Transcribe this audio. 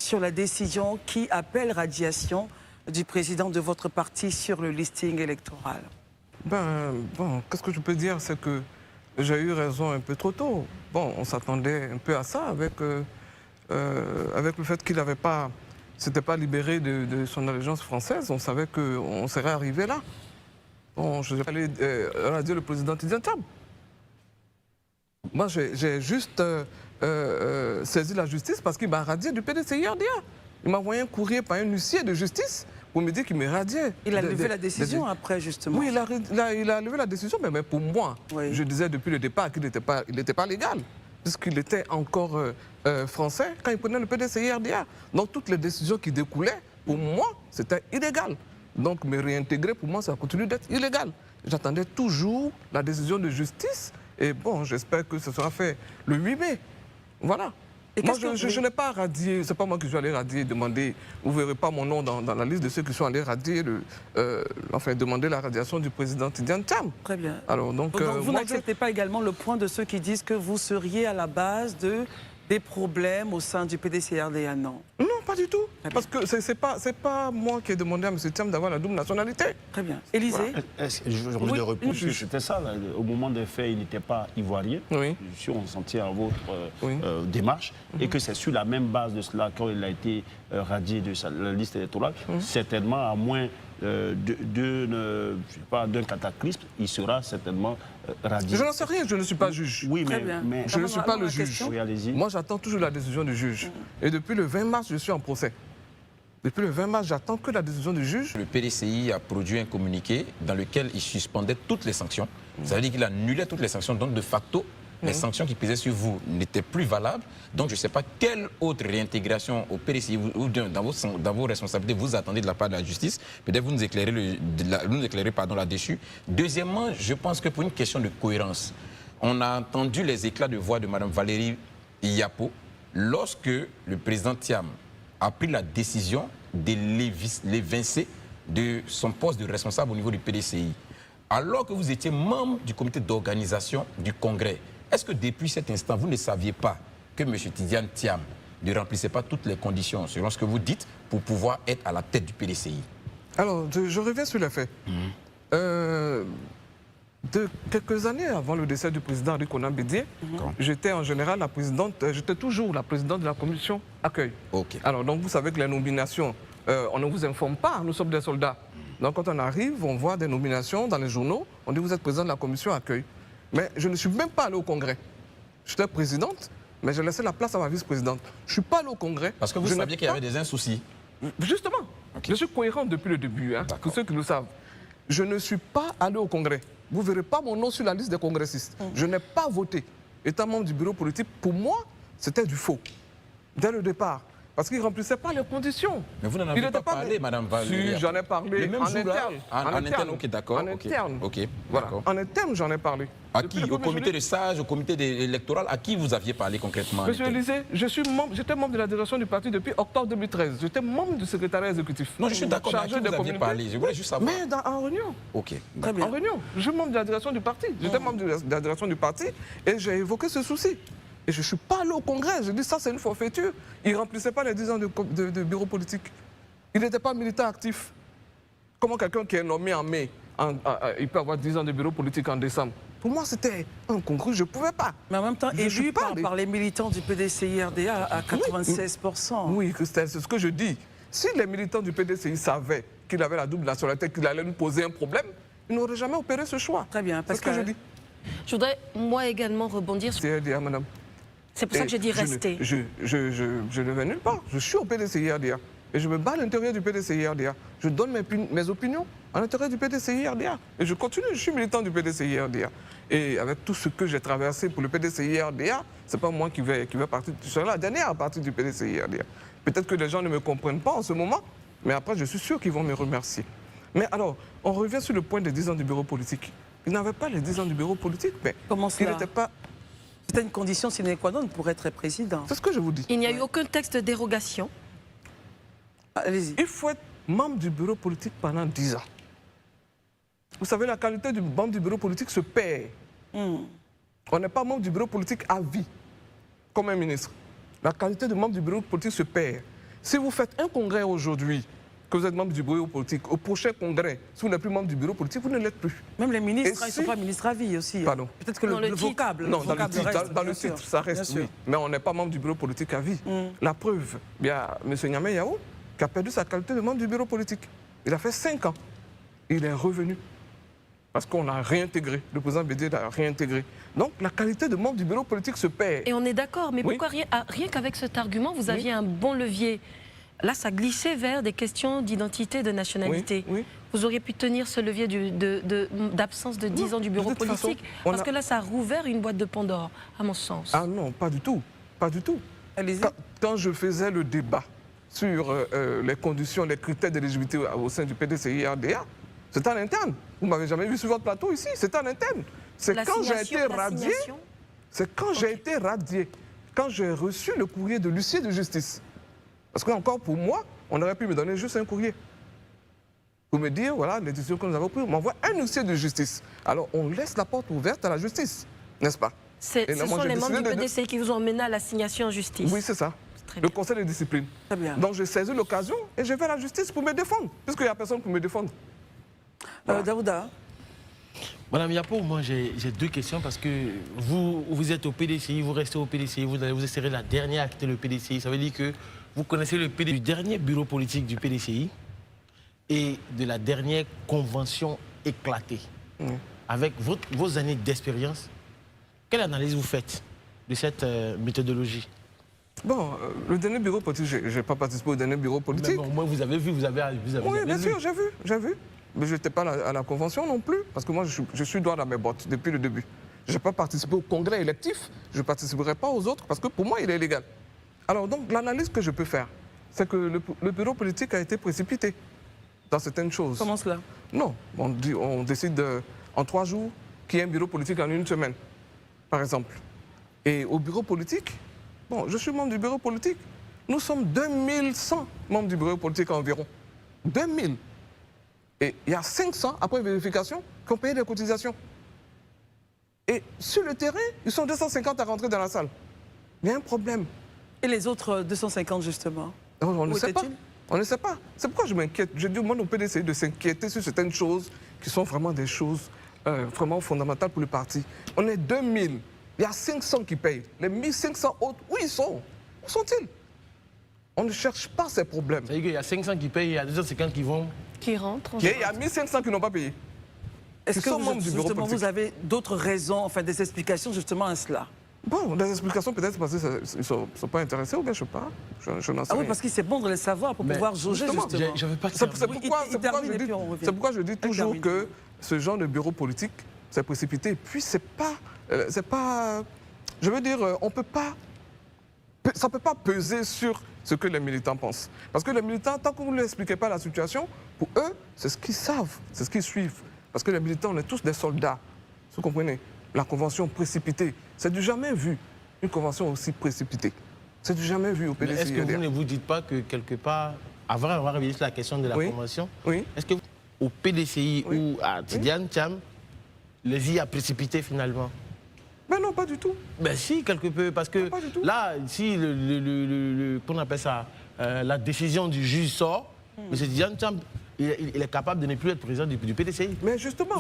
sur la décision qui appelle radiation du président de votre parti sur le listing électoral? Bon, qu'est-ce que je peux dire? C'est que j'ai eu raison un peu trop tôt. Bon, on s'attendait un peu à ça avec le fait qu'il n'avait pas, s'était pas libéré de son allégeance française. On savait qu'on serait arrivé là. Bon, je vais aller radier le président Tidjane Thiam. Moi, j'ai juste saisi la justice parce qu'il m'a radié du PDCI-RDA. Il m'a envoyé un courrier par un huissier de justice pour me dire qu'il me radiait. Il a levé la décision après, justement. Oui, il a levé la décision, mais pour moi, je disais depuis le départ qu'il n'était pas légal, puisqu'il était encore français quand il prenait le PDCI-RDA. Donc toutes les décisions qui découlaient, pour moi, c'était illégal. Donc me réintégrer, pour moi, ça continue d'être illégal. J'attendais toujours la décision de justice, et bon, j'espère que ce sera fait le 8 mai. Voilà. Et moi, je n'ai pas radié, c'est pas moi qui suis allé radier et demander, vous ne verrez pas mon nom dans la liste de ceux qui sont allés radier, demander la radiation du président Tidjane Thiam. Très bien. Alors, donc vous n'acceptez pas également le point de ceux qui disent que vous seriez à la base des problèmes au sein du PDCI-RDA, non? Non, pas du tout. Parce que c'est pas moi qui ai demandé à M. Thiam d'avoir la double nationalité. Très bien. Élysée? Je voulais répondre, c'était ça. Là, au moment des faits, il n'était pas ivoirien. Oui. Je suis consenti à votre démarche. Et que c'est sur la même base de cela qu'il a été radié de la liste électorale. Certainement, à moins d'un cataclysme, il sera certainement radié. Je n'en sais rien, je ne suis pas juge. Oui, mais je ne suis pas le juge. Oui, moi, j'attends toujours la décision du juge. Et depuis le 20 mars, je suis en procès. Depuis le 20 mars, j'attends que la décision du juge. Le PDCI a produit un communiqué dans lequel il suspendait toutes les sanctions. Ça veut dire qu'il annulait toutes les sanctions. Donc, de facto, les sanctions qui pesaient sur vous n'étaient plus valables. Donc, je ne sais pas quelle autre réintégration au PDCI ou dans vos responsabilités vous attendez de la part de la justice. Peut-être vous nous éclairez, là-dessus. Deuxièmement, je pense que pour une question de cohérence, on a entendu les éclats de voix de Mme Valérie Yapo lorsque le président Thiam a pris la décision de l'évincer de son poste de responsable au niveau du PDCI. Alors que vous étiez membre du comité d'organisation du Congrès, est-ce que depuis cet instant, vous ne saviez pas que M. Tidjane Thiam ne remplissait pas toutes les conditions, selon ce que vous dites, pour pouvoir être à la tête du PDCI? Alors, je reviens sur les faits. De quelques années avant le décès du président Henri Konan Bédié, j'étais en général la présidente, j'étais toujours la présidente de la commission accueil. Alors, donc vous savez que les nominations, on ne vous informe pas, nous sommes des soldats. Donc quand on arrive, on voit des nominations dans les journaux, on dit vous êtes président de la commission accueil. Mais je ne suis même pas allé au Congrès. J'étais présidente, mais j'ai laissé la place à ma vice-présidente. Je ne suis pas allé au Congrès. Parce que vous saviez qu'il y avait des insoucis. Justement. Je suis cohérent depuis le début, hein, pour ceux qui le savent. Je ne suis pas allé au Congrès. Vous ne verrez pas mon nom sur la liste des congressistes. Je n'ai pas voté. Étant membre du bureau politique, pour moi, c'était du faux. Dès le départ. Parce qu'il ne remplissait pas les conditions. Mais vous n'en avez pas parlé, Mme Valérie? Si, j'en ai parlé en interne. En interne, ok, d'accord. En interne. Ok, voilà. En interne, j'en ai parlé. À qui? Au comité de sages, au comité électoral, à qui vous aviez parlé concrètement? Monsieur Élysée, j'étais membre de la direction du parti depuis octobre 2013. J'étais membre du secrétariat exécutif. Non, je suis d'accord, mais à qui vous aviez parlé? Je voulais juste savoir. Mais en réunion. Ok, très bien. En réunion. Je suis membre de la direction du parti. J'étais membre de la direction du parti et j'ai évoqué ce souci. Et je ne suis pas allé au Congrès. Je dis ça, c'est une forfaiture. Il ne remplissait pas les 10 ans de bureau politique. Il n'était pas militant actif. Comment quelqu'un qui est nommé en mai, il peut avoir 10 ans de bureau politique en décembre? Pour moi, c'était incongru, je ne pouvais pas. Mais en même temps, élu par les militants du PDCI-RDA à 96%. Oui, Christelle, c'est ce que je dis. Si les militants du PDCI savaient qu'il avait la double nationalité, qu'il allait nous poser un problème, ils n'auraient jamais opéré ce choix. Très bien, c'est ce que je dis. Je voudrais, moi également, rebondir sur... PDCI-RDA, madame. C'est pour ça que j'ai dit rester. Je ne vais nulle part. Je suis au PDCI-RDA. Et je me bats à l'intérieur du PDCI-RDA. Je donne mes opinions à l'intérieur du PDCI-RDA. Et je continue, je suis militant du PDCI-RDA. Et avec tout ce que j'ai traversé pour le PDCI-RDA, ce n'est pas moi qui vais partir. Je serai la dernière à partir du PDCI-RDA. Peut-être que les gens ne me comprennent pas en ce moment, mais après, je suis sûr qu'ils vont me remercier. Mais alors, on revient sur le point des 10 ans du bureau politique. Il n'avait pas les 10 ans du bureau politique, mais comment cela? Il n'était pas... C'était une condition sine qua non pour être président. C'est ce que je vous dis. Il n'y a eu aucun texte de dérogation. Allez-y. Il faut être membre du bureau politique pendant 10 ans. Vous savez, la qualité du membre du bureau politique se perd. On n'est pas membre du bureau politique à vie, comme un ministre. La qualité du membre du bureau politique se perd. Si vous faites un congrès aujourd'hui, que vous êtes membre du bureau politique, au prochain congrès, si vous n'êtes plus membre du bureau politique, vous ne l'êtes plus. Même les ministres, Et ils ne sont pas ministres à vie aussi. Pardon. Peut-être que Dans le le titre. vocable. Non, le dans le vocable titre, reste, dans le bien titre, sûr. ça reste, Bien oui. sûr. Mais on n'est pas membre du bureau politique à vie. La preuve, il y a M. Niamey Yao qui a perdu sa qualité de membre du bureau politique. Il a fait 5 ans. Il est revenu. Parce qu'on l'a réintégré. Le président Bédié l'a réintégré. Donc la qualité de membre du bureau politique se perd. Et on est d'accord, mais Oui. pourquoi rien qu'avec cet argument, vous aviez un bon levier? Là, ça glissait vers des questions d'identité, de nationalité. Oui, oui. Vous auriez pu tenir ce levier d'absence de 10 ans du bureau de toute façon, politique, on parce a- que là, ça a rouvert une boîte de Pandore, à mon sens. Ah non, pas du tout. Pas du tout. Allez-y. Quand je faisais le débat sur les conditions, les critères d'éligibilité au sein du PDCI-RDA, c'était en interne. Vous ne m'avez jamais vu sur votre plateau ici, c'était en interne. C'est quand j'ai été radié, L'assignation. c'est quand j'ai été radié, quand j'ai reçu le courrier de l'huissier de justice. Parce que encore pour moi, on aurait pu me donner juste un courrier. Pour me dire, voilà, les décisions que nous avons prises, on m'envoie un huissier de justice. Alors on laisse la porte ouverte à la justice, n'est-ce pas? Ce Et là, moi, sont j'ai les membres du décidé de- PDCI qui vous ont emmené à l'assignation en justice. Oui, c'est ça. Très Le bien. conseil de discipline. Très bien. Donc j'ai saisi l'occasion et je vais à la justice pour me défendre, puisqu'il n'y a personne pour me défendre. Daouda, Madame Yapo, moi j'ai 2 questions parce que vous êtes au PDCI, vous restez au PDCI, vous serez la dernière à quitter le PDCI. Ça veut dire que vous connaissez le PDCI du dernier bureau politique du PDCI et de la dernière convention éclatée. Avec vos années d'expérience, quelle analyse vous faites de cette méthodologie? Bon, le dernier bureau politique, je n'ai pas participé au dernier bureau Mais politique. bon, moi, vous avez vu, vous avez Oui, bien vu. sûr, j'ai vu. Mais je n'étais pas à la convention non plus, parce que moi, je suis droit dans mes bottes depuis le début. Je n'ai pas participé au congrès électif, je ne participerai pas aux autres, parce que pour moi, il est illégal. Alors, donc, l'analyse que je peux faire, c'est que le bureau politique a été précipité dans certaines choses. comment cela? Non, on décide en 3 jours qu'il y ait un bureau politique en 1 semaine, par exemple. Et au bureau politique, bon, je suis membre du bureau politique. Nous sommes 2100 membres du bureau politique environ. 2000. Et il y a 500, après vérification, qui ont payé des cotisations. Et sur le terrain, ils sont 250 à rentrer dans la salle. Il y a un problème. Et les autres 250, justement? On ne Où sait pas. étaient-ils? On ne sait pas. C'est pourquoi je m'inquiète. Je dis au monde au PDC de s'inquiéter sur certaines choses qui sont vraiment des choses vraiment fondamentales pour le parti. On est 2000. Il y a 500 qui payent. Les 1500 autres, où ils sont? Où sont-ils? On ne cherche pas ces problèmes. Ça veut dire qu'il y a 500 qui payent, il y a 250 qui vont... Qui rentrent. Et il y a 1500 qui n'ont pas payé. Est-ce Ils que sont membres du bureau justement, politique. vous avez d'autres raisons, enfin des explications justement à cela? Bon, des explications peut-être parce qu'ils ne sont pas intéressés ou bien je ne sais pas. Je n'en sais Ah oui, rien. parce que c'est bon de les savoir pour Mais pouvoir jauger justement, justement. J'avais pas... C'est Oui, il termine et puis on revient. c'est pourquoi je dis toujours termine. que ce genre de bureau politique, c'est précipité. Et puis, c'est pas. Je veux dire, on peut pas. Ça ne peut pas peser sur ce que les militants pensent. Parce que les militants, tant que vous ne leur expliquez pas la situation, pour eux, c'est ce qu'ils savent, c'est ce qu'ils suivent. Parce que les militants, on est tous des soldats. Vous comprenez? La convention précipitée, c'est du jamais vu, une convention aussi précipitée. C'est du jamais vu au Mais PDC. est-ce que vous ne vous dites pas que quelque part, avant d'avoir révisé sur la question de la Oui. convention, Oui. est-ce que au PDCI Oui. ou à Tidiane Thiam, les vies a précipité finalement? Mais non, pas du tout. Ben si, quelque peu, parce que Pas du tout. là, si qu'on appelle ça, la décision du juge sort, M. Tidiane Thiam, il est capable de ne plus être président du PDCI. Mais justement.